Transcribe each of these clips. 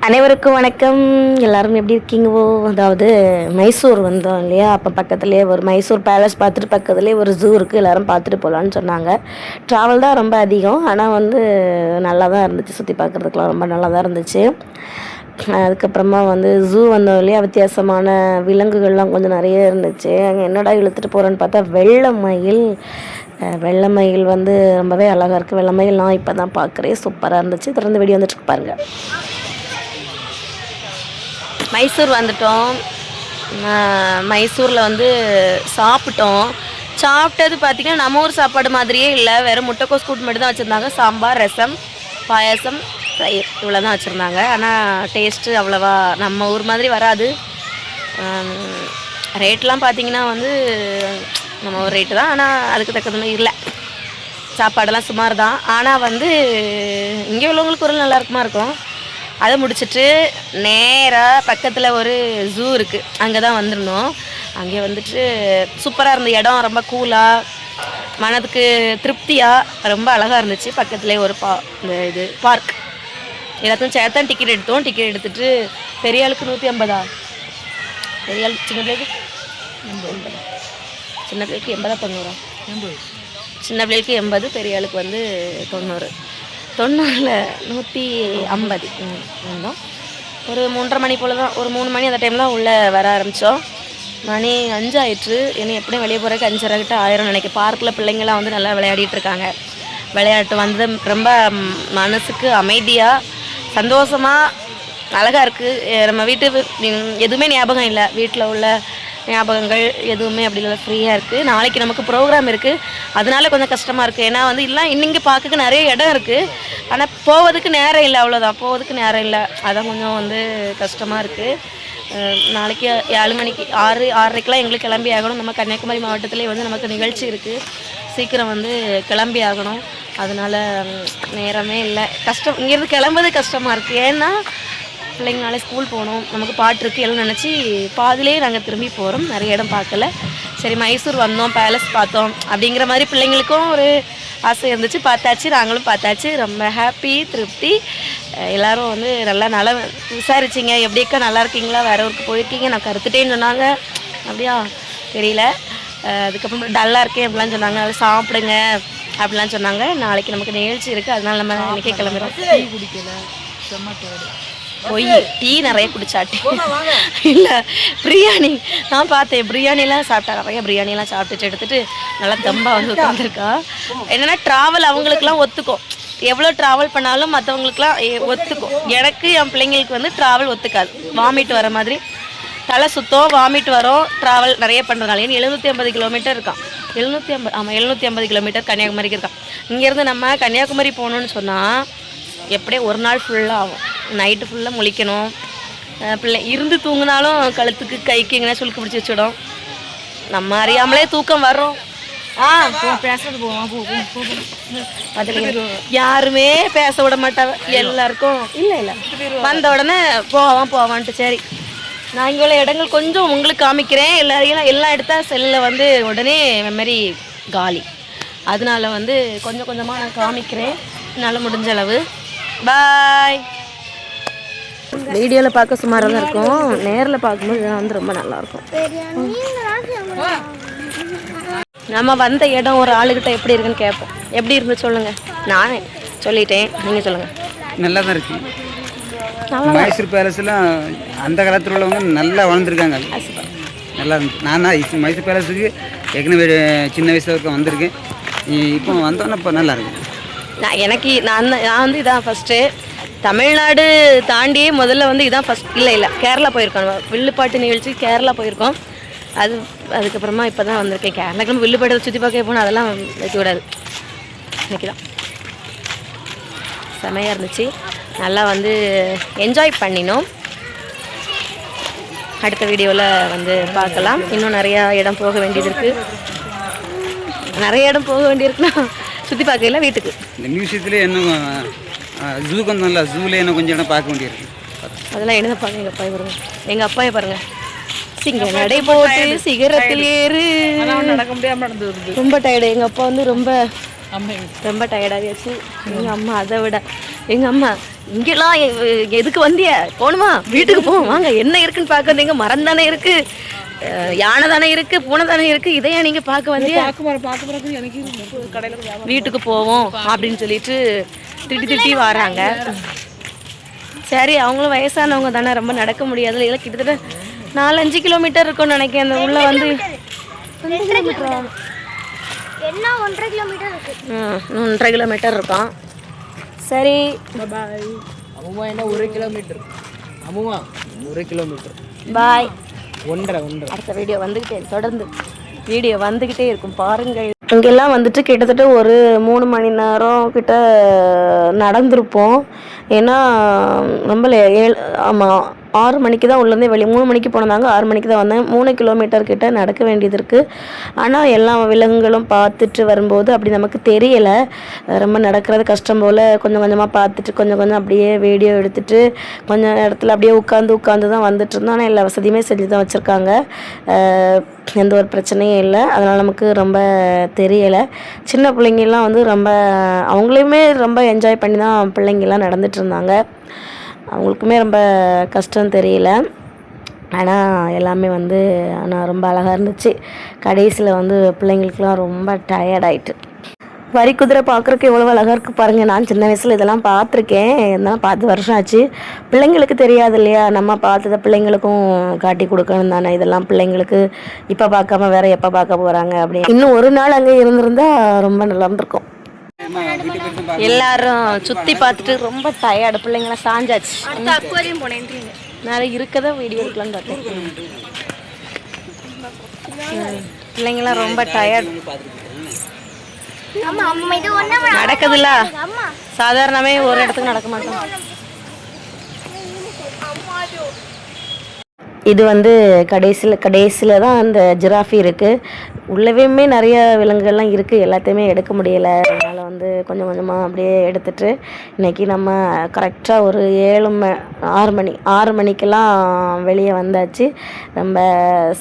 அனைவருக்கும் வணக்கம். எல்லாரும் எப்படி இருக்கீங்கவோ? அதாவது மைசூர் வந்தோம் இல்லையா, அப்போ பக்கத்துலேயே ஒரு மைசூர் பேலஸ் பார்த்துட்டு பக்கத்துலேயே ஒரு ஜூ இருக்குது, எல்லோரும் பார்த்துட்டு போகலான்னு சொன்னாங்க. ட்ராவல் தான் ரொம்ப அதிகம், ஆனால் வந்து நல்லா தான் இருந்துச்சு, சுற்றி பார்க்குறதுக்குலாம் ரொம்ப நல்லா தான் இருந்துச்சு. அதுக்கப்புறமா வந்து ஜூ வந்தோம் இல்லையா, வித்தியாசமான விலங்குகள்லாம் கொஞ்சம் நிறைய இருந்துச்சு. அங்கே என்னடா இழுத்துட்டு போகிறேன்னு பார்த்தா வெள்ளை மயில் வந்து ரொம்பவே அழகாக இருக்குது. வெள்ளை மயில் நான் இப்போ தான் பார்க்குறேன், சூப்பராக இருந்துச்சு. தொடர்ந்து வீடியோ வந்துட்டு பாருங்கள். மைசூர் வந்துட்டோம். மைசூரில் வந்து சாப்பிட்டது பார்த்திங்கன்னா நம்ம ஊர் சாப்பாடு மாதிரியே இல்லை. வெறும் முட்டைக்கோஸ் கூட்டு மட்டும் தான் வச்சுருந்தாங்க. சாம்பார், ரசம், பாயாசம், தயிர் இவ்வளோ தான் வச்சுருந்தாங்க. ஆனால் டேஸ்ட்டு அவ்வளோவா நம்ம ஊர் மாதிரி வராது. ரேட்லாம் பார்த்திங்கன்னா வந்து நம்ம ஊர் ரேட்டு தான், ஆனால் அதுக்கு தக்கது மாதிரி இல்லை. சாப்பாடெல்லாம் சுமார் தான். ஆனால் வந்து இங்கே உள்ளவங்களுக்கு ஒரு நல்லா இருக்கும். அதை முடிச்சுட்டு நேராக பக்கத்தில் ஒரு ஜூ இருக்குது, அங்கே தான் வந்துடணும். அங்கே வந்துட்டு சூப்பராக இருந்த இடம், ரொம்ப கூலாக, மனதுக்கு திருப்தியாக ரொம்ப அழகாக இருந்துச்சு. பக்கத்துலேயே ஒரு இது பார்க். எல்லாத்தையும் சேர்த்தான் டிக்கெட் எடுத்தோம். டிக்கெட் எடுத்துகிட்டு பெரிய ஆளுக்கு 150, பெரிய ஆளுக்கு சின்ன பிள்ளைக்கு 80, சின்ன பிள்ளைக்கு 80, பெரிய ஆளுக்கு வந்து 90. 90ல் 150 இருந்தோம். ஒரு 3:30 மணி போல் தான், ஒரு 3 மணி அந்த டைம் தான் உள்ளே வர ஆரம்பித்தோம். மணி 5 ஆயிடுச்சு. இனி எப்படியும் வெளியே போகிறதுக்கு 5:30 கிட்ட ஆயிரம் நினைக்கிறேன். பார்க்கில் பிள்ளைங்களாம் வந்து நல்லா விளையாடிட்டு இருக்காங்க. விளையாட்டு வந்து ரொம்ப மனசுக்கு அமைதியாக சந்தோஷமாக அழகாக இருக்குது. நம்ம வீட்டு எதுவுமே ஞாபகம் இல்லை, வீட்டில் உள்ள ஞாபகங்கள் எதுவுமே அப்படி இல்லை, ஃப்ரீயாக இருக்குது. நாளைக்கு நமக்கு ப்ரோக்ராம் இருக்குது, அதனால கொஞ்சம் கஷ்டமாக இருக்குது. ஏன்னா வந்து இல்லை, இன்னைக்கு பார்க்க நிறைய இடம் இருக்குது, ஆனால் போவதுக்கு நேரம் இல்லை, அவ்வளோதான், போவதுக்கு நேரம் இல்லை. அதான் கொஞ்சம் வந்து கஷ்டமாக இருக்குது. நாளைக்கு 7 மணிக்கு 6:30க்கெலாம் எங்களுக்கு கிளம்பி ஆகணும். நம்ம கன்னியாகுமரி மாவட்டத்திலே வந்து நமக்கு நிகழ்ச்சி இருக்குது, சீக்கிரம் வந்து கிளம்பி ஆகணும். அதனால் நேரமே இல்லை, கஷ்டம். இங்கேருந்து கிளம்புறது கஷ்டமாக இருக்குது. ஏன்னா பிள்ளைங்க நாளே ஸ்கூல் போகணும், நமக்கு பாட்டு இருக்குது எல்லாம் நினச்சி பாதிலேயே நாங்கள் திரும்பி போகிறோம். நிறைய இடம் பார்க்கல. சரி, மைசூர் வந்தோம், பேலஸ் பார்த்தோம் அப்படிங்கிற மாதிரி பிள்ளைங்களுக்கும் ஒரு ஆசை இருந்துச்சு. பார்த்தாச்சு, நாங்களும் பார்த்தாச்சு. ரொம்ப ஹாப்பி, திருப்தி. எல்லோரும் வந்து நல்லா விசாரிச்சிங்க, எப்படிக்கா நல்லா இருக்கீங்களா, வேறு ஊருக்கு போயிருக்கீங்க, நான் கருத்துட்டேன்னு சொன்னாங்க. அப்படியா தெரியல. அதுக்கப்புறம் டல்லாக இருக்கேன் அப்படிலாம் சொன்னாங்க. நல்லா சாப்பிடுங்க அப்படிலாம் சொன்னாங்க. நாளைக்கு நமக்கு நிகழ்ச்சி இருக்குது, அதனால நம்ம இன்றைக்கே கிளம்புறோம். போய் டீ நிறைய குடிச்சாட்டி இல்லை, பிரியாணி நான் பார்த்தேன். பிரியாணிலாம் சாப்பிட்டா, நிறைய பிரியாணிலாம் சாப்பிட்டுட்டு எடுத்துகிட்டு நல்லா தம்பா வந்து உட்காந்துருக்கா. என்னென்னா ட்ராவல் அவங்களுக்குலாம் ஒத்துக்கும், எவ்வளோ ட்ராவல் பண்ணாலும் மற்றவங்களுக்குலாம் ஒத்துக்கும். எனக்கு என் பிள்ளைங்களுக்கு வந்து ட்ராவல் ஒத்துக்காது. வாமிட் வர மாதிரி, தலை சுத்தம், வாமிட் வரும் ட்ராவல் நிறைய பண்ணுறதுனால. ஏன்னா 750 கிலோமீட்டர் இருக்கான். 750 கிலோமீட்டர் கன்னியாகுமரிக்கு இருக்கான். இங்கேருந்து நம்ம கன்னியாகுமரி போகணுன்னு சொன்னால் எப்படியே ஒரு நாள் ஃபுல்லாக ஆகும். நைட்டு ஃபுல்லாக முழிக்கணும். பிள்ளை இருந்து தூங்கினாலும் கழுத்துக்கு கைக்கு எங்கன்னா சுளுக்கு பிடிச்சி வச்சிடும். நம்ம அறியாமலே தூக்கம் வரும். பேசுறது யாருமே பேச விட மாட்டாங்க. எல்லாருக்கும் இல்லை வந்த உடனே போவான்ட்டு. சரி, நான் இங்கே உள்ள இடங்கள் கொஞ்சம் உங்களுக்கு காமிக்கிறேன். எல்லாம் எடுத்தால் செல்லில் வந்து உடனே மெமரி காலி. அதனால வந்து கொஞ்சம் கொஞ்சமாக நான் காமிக்கிறேன், என்னால் முடிஞ்ச அளவு. பாய். வீடியோவில் பார்க்க சுமாராக தான் இருக்கும், நேரில் பார்க்கும்போது வந்து ரொம்ப நல்லாயிருக்கும். நம்ம வந்த இடம் ஒரு ஆளுகிட்ட எப்படி இருக்குன்னு கேட்போம். எப்படி இருந்து சொல்லுங்கள். நானே சொல்லிட்டேன், நீங்கள் சொல்லுங்கள். நல்லா தான் இருக்கு. மைசூர் பேலஸ்லாம் அந்த காலத்தில் உள்ளவங்க நல்லா வளர்ந்துருக்காங்க, நல்லா இருந்துச்சு. நான் மைசூர் பேலஸுக்கு ஏற்கனவே சின்ன வயசுல இருக்க வந்திருக்கேன். இப்போ வந்தோன்னே இப்போ நல்லா இருக்கு. நான் வந்து இதான் ஃபஸ்ட்டு தமிழ்நாடு தாண்டியே முதல்ல வந்து இதான் ஃபஸ்ட். இல்லை கேரளா போயிருக்கோம், வில்லுப்பாட்டு நிகழ்ச்சி கேரளா போயிருக்கோம். அதுக்கப்புறமா இப்போ தான் வந்திருக்கேன். கேரளாக்கு நம்ம வில்லுப்பாட்டை சுற்றி பார்க்க போனால் அதெல்லாம் வைக்க விடாது. இன்றைக்கி தான் செமையாக இருந்துச்சு, நல்லா வந்து என்ஜாய் பண்ணினோம். அடுத்த வீடியோவில் வந்து பார்க்கலாம். இன்னும் நிறையா இடம் போக வேண்டியது இருக்குது. நிறைய இடம் போக வேண்டியிருக்குன்னா சுற்றி பார்க்கல, வீட்டுக்கு இந்த மியூசியத்துலேயே இன்னும் ஜூக்கு வந்தோம்ல, ஜூவில் இன்னும் கொஞ்சம் இடம் பார்க்க வேண்டியிருக்கு. அதெல்லாம் என்ன பாருங்க. எங்கள் அப்பாயை பாருங்கள், எங்கள் அப்பாயை பாருங்கள். சிங்க நடை போட்டு சிகரத்தில் ஏறு, நடக்க முடியாமல் நடந்து ரொம்ப டயர்டு. எங்கள் அப்பா வந்து ரொம்ப டயர்டாகியாச்சு. எங்கள் அம்மா அதை விட, எங்கள் அம்மா இங்கெல்லாம் எதுக்கு வந்திய போகணுமா வீட்டுக்கு போவோம் வாங்க என்ன இருக்குன்னு பார்க்க வந்தீங்க மரம் தானே இருக்கு யானை தானே இருக்கு பூனை தானே இருக்கு இதையா நீங்க பார்க்க வந்திய வீட்டுக்கு போவோம் அப்படின்னு சொல்லிட்டு திட்டி வராங்க. சரி அவங்களும் வயசானவங்க தானே ரொம்ப நடக்க முடியாது இல்லை கிட்டத்தட்ட 4-5 கிலோமீட்டர் இருக்கும்னு நினைக்கிறேன். அந்த உள்ள வந்து 1.5 கிலோமீட்டர் இருக்கும். சரி பாய். அடுத்த வீடியோ வந்துக்கிட்டே இருக்கும் பாருங்கள். இங்கெல்லாம் வந்துட்டு கிட்டத்தட்ட ஒரு 3 மணி நேரம் கிட்ட நடந்திருப்போம். ஏன்னா ரொம்ப ஆமாம் 6 மணிக்கு தான் உள்ளேருந்தே வெளியே 3 மணிக்கு போனாங்க 6 மணிக்கு தான் வந்தேன். 3 கிலோமீட்டர் கிட்ட நடக்க வேண்டியது இருக்குது. ஆனால் எல்லா விலங்குகளும் பார்த்துட்டு வரும்போது அப்படி நமக்கு தெரியலை ரொம்ப நடக்கிறது கஷ்டம் போல். கொஞ்சம் கொஞ்சமாக பார்த்துட்டு கொஞ்சம் கொஞ்சம் அப்படியே வீடியோ எடுத்துகிட்டு கொஞ்சம் இடத்துல அப்படியே உட்காந்து தான் வந்துட்டு இருந்தோம். ஆனால் எல்லா வசதியுமே செஞ்சு தான் வச்சுருக்காங்க. எந்த ஒரு பிரச்சனையும் இல்லை. அதனால் நமக்கு ரொம்ப தெரியலை. சின்ன பிள்ளைங்கெல்லாம் வந்து ரொம்ப அவங்களையுமே ரொம்ப என்ஜாய் பண்ணி தான் பிள்ளைங்கெல்லாம் நடந்துட்டு இருந்தாங்க. அவங்களுக்குமே ரொம்ப கஷ்டம் தெரியல. ஆனால் எல்லாமே வந்து ஆனால் ரொம்ப அழகாக இருந்துச்சு. கடைசியில் வந்து பிள்ளைங்களுக்குலாம் ரொம்ப டயர்டாயிட்டு. வரி குதிரை பார்க்குறக்கு எவ்வளோ அழகாக இருக்குது பாருங்கள். நான் சின்ன வயசில் இதெல்லாம் பார்த்துருக்கேன். இதெல்லாம் 10 வருஷம் ஆச்சு. பிள்ளைங்களுக்கு தெரியாது இல்லையா, நம்ம பார்த்ததை பிள்ளைங்களுக்கும் காட்டி கொடுக்கணும் தானே. இதெல்லாம் பிள்ளைங்களுக்கு இப்போ பார்க்காம வேறு எப்போ பார்க்க போகிறாங்க அப்படி. இன்னும் ஒரு நாள் அங்கே இருந்திருந்தா ரொம்ப நல்லா இருந்திருக்கும். எல்லாரும் சுற்றி பார்த்துட்டு ரொம்ப டயர்டு. பிள்ளைங்களாம் சாஞ்சாச்சு. நான் இருக்கதா வீடியோ எடுக்கலான்னு பார்த்தேன். பிள்ளைங்களாம் ரொம்ப டயர்டு. நடக்குதுல்ல சாதாரணமே ஒரு இடத்துக்கு நடக்க மாட்டோம். இது வந்து கடைசியில் தான் அந்த ஜிராஃபி இருக்குது. உள்ளவேமே நிறைய விலங்குகள்லாம் இருக்குது. எல்லாத்தையுமே எடுக்க முடியலை. அதனால் வந்து கொஞ்சம் கொஞ்சமாக அப்படியே எடுத்துகிட்டு இன்றைக்கி நம்ம கரெக்டாக ஒரு 6 மணிக்கெல்லாம் வெளியே வந்தாச்சு. ரொம்ப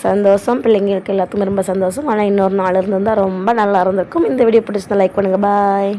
சந்தோஷம். பிள்ளைங்களுக்கு எல்லாத்துக்குமே ரொம்ப சந்தோஷம். ஆனால் இன்னொரு நாள் இருந்திருந்தால் ரொம்ப நல்லா இருந்திருக்கும். இந்த வீடியோ பிடிச்சிருந்தா லைக் பண்ணுங்கள். பாய்.